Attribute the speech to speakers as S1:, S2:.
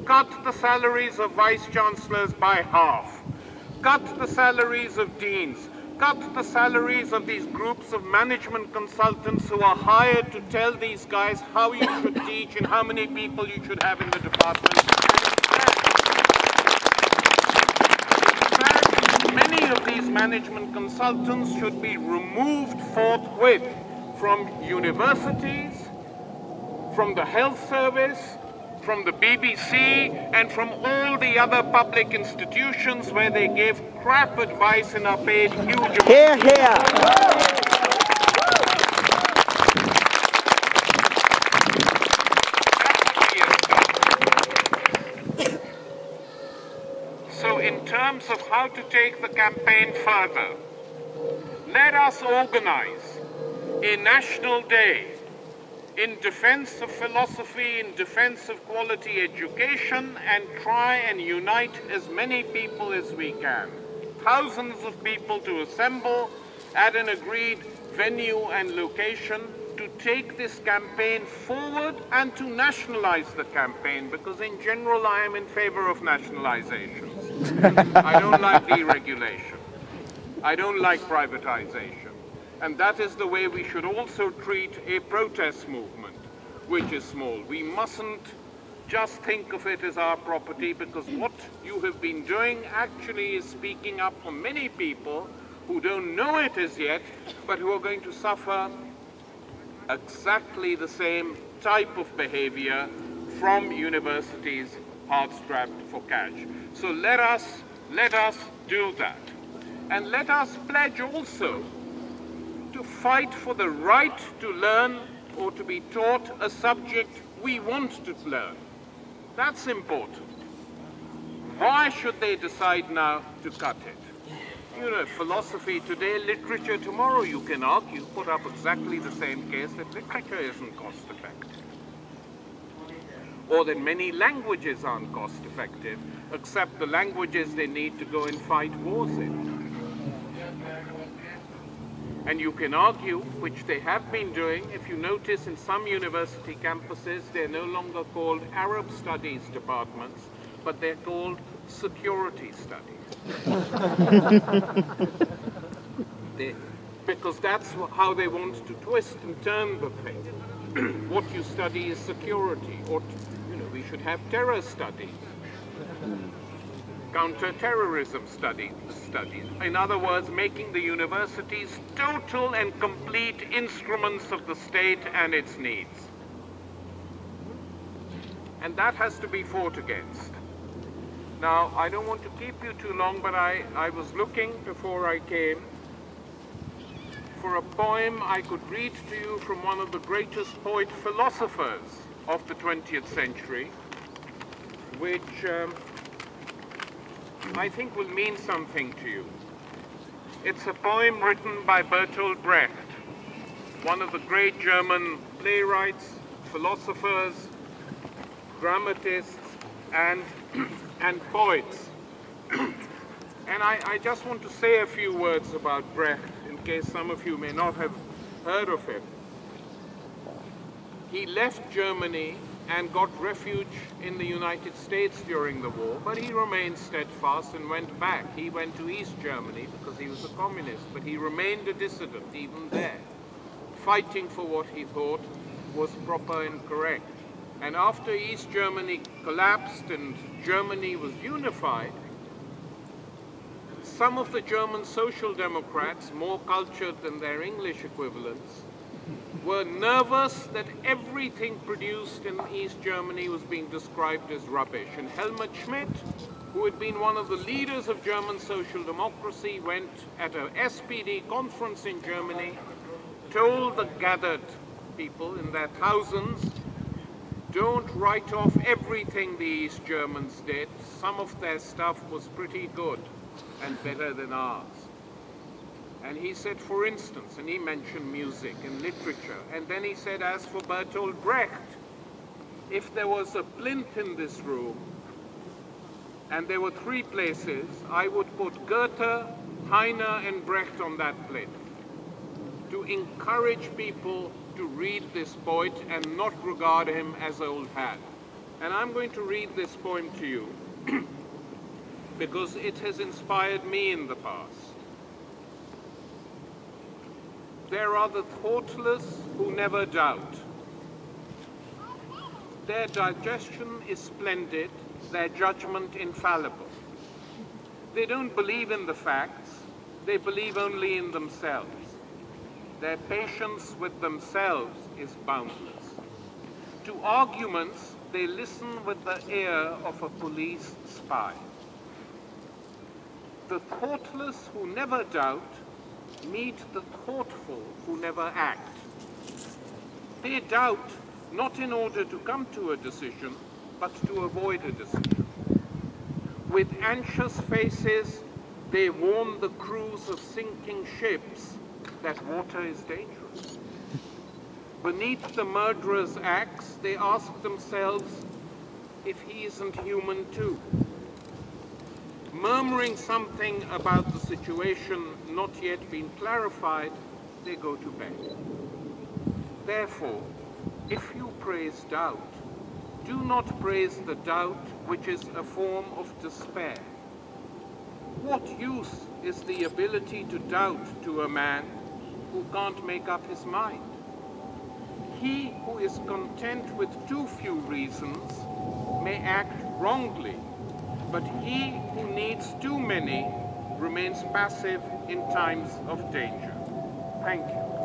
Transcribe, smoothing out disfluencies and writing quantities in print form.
S1: cut the salaries of vice-chancellors by half, cut the salaries of deans, cut the salaries of these groups of management consultants who are hired to tell these guys how you should teach and how many people you should have in the department. Many of these management consultants should be removed forthwith from universities, from the health service, from the BBC, and from all the other public institutions where they give crap advice and are paid huge amounts.
S2: Hear, hear.
S1: So in terms of how to take the campaign further, let us organize a national day in defense of philosophy, in defense of quality education, and try and unite as many people as we can. Thousands of people to assemble at an agreed venue and location to take this campaign forward and to nationalize the campaign, because in general I am in favor of nationalizations. I don't like deregulation. I don't like privatization. And that is the way we should also treat a protest movement, which is small. We mustn't just think of it as our property, because what you have been doing actually is speaking up for many people who don't know it as yet, but who are going to suffer exactly the same type of behavior from universities hard-strapped for cash. So let us do that. And let us pledge also to fight for the right to learn or to be taught a subject we want to learn. That's important. Why should they decide now to cut it? You know, philosophy today, literature tomorrow, you can argue, put up exactly the same case that literature isn't cost-effective. Or that many languages aren't cost-effective, except the languages they need to go and fight wars in. And you can argue, which they have been doing, if you notice in some university campuses, they're no longer called Arab Studies departments, but they're called Security Studies. Because that's how they want to twist and turn the thing. What you study is security, or, you know, we should have terror studies. Counter-terrorism studies. In other words, making the universities total and complete instruments of the state and its needs. And that has to be fought against. Now, I don't want to keep you too long, but I was looking before I came for a poem I could read to you from one of the greatest poet-philosophers of the 20th century, which I think will mean something to you. It's a poem written by Bertolt Brecht, one of the great German playwrights, philosophers, dramatists, and poets. And I just want to say a few words about Brecht, in case some of you may not have heard of him. He left Germany and got refuge in the United States during the war, but he remained steadfast and went back. He went to East Germany because he was a communist, but he remained a dissident even there, fighting for what he thought was proper and correct. And after East Germany collapsed and Germany was unified, some of the German social democrats, more cultured than their English equivalents, were nervous that everything produced in East Germany was being described as rubbish. And Helmut Schmidt, who had been one of the leaders of German social democracy, went at a SPD conference in Germany, told the gathered people in their thousands, don't write off everything the East Germans did. Some of their stuff was pretty good and better than ours. And he said, for instance, and he mentioned music and literature, and then he said, as for Bertolt Brecht, if there was a plinth in this room, and there were 3 places, I would put Goethe, Heine, and Brecht on that plinth, to encourage people to read this poet and not regard him as old hat. And I'm going to read this poem to you because it has inspired me in the past. There are the thoughtless who never doubt. Their digestion is splendid, their judgment infallible. They don't believe in the facts, they believe only in themselves. Their patience with themselves is boundless. To arguments, they listen with the ear of a police spy. The thoughtless who never doubt meet the thoughtful who never act. They doubt not in order to come to a decision, but to avoid a decision. With anxious faces, they warn the crews of sinking ships that water is dangerous. Beneath the murderer's axe, they ask themselves if he isn't human too. Murmuring something about the situation not yet been clarified, they go to bed. Therefore, if you praise doubt, do not praise the doubt which is a form of despair. What use is the ability to doubt to a man who can't make up his mind? He who is content with too few reasons may act wrongly, but he who needs too many remains passive in times of danger. Thank you.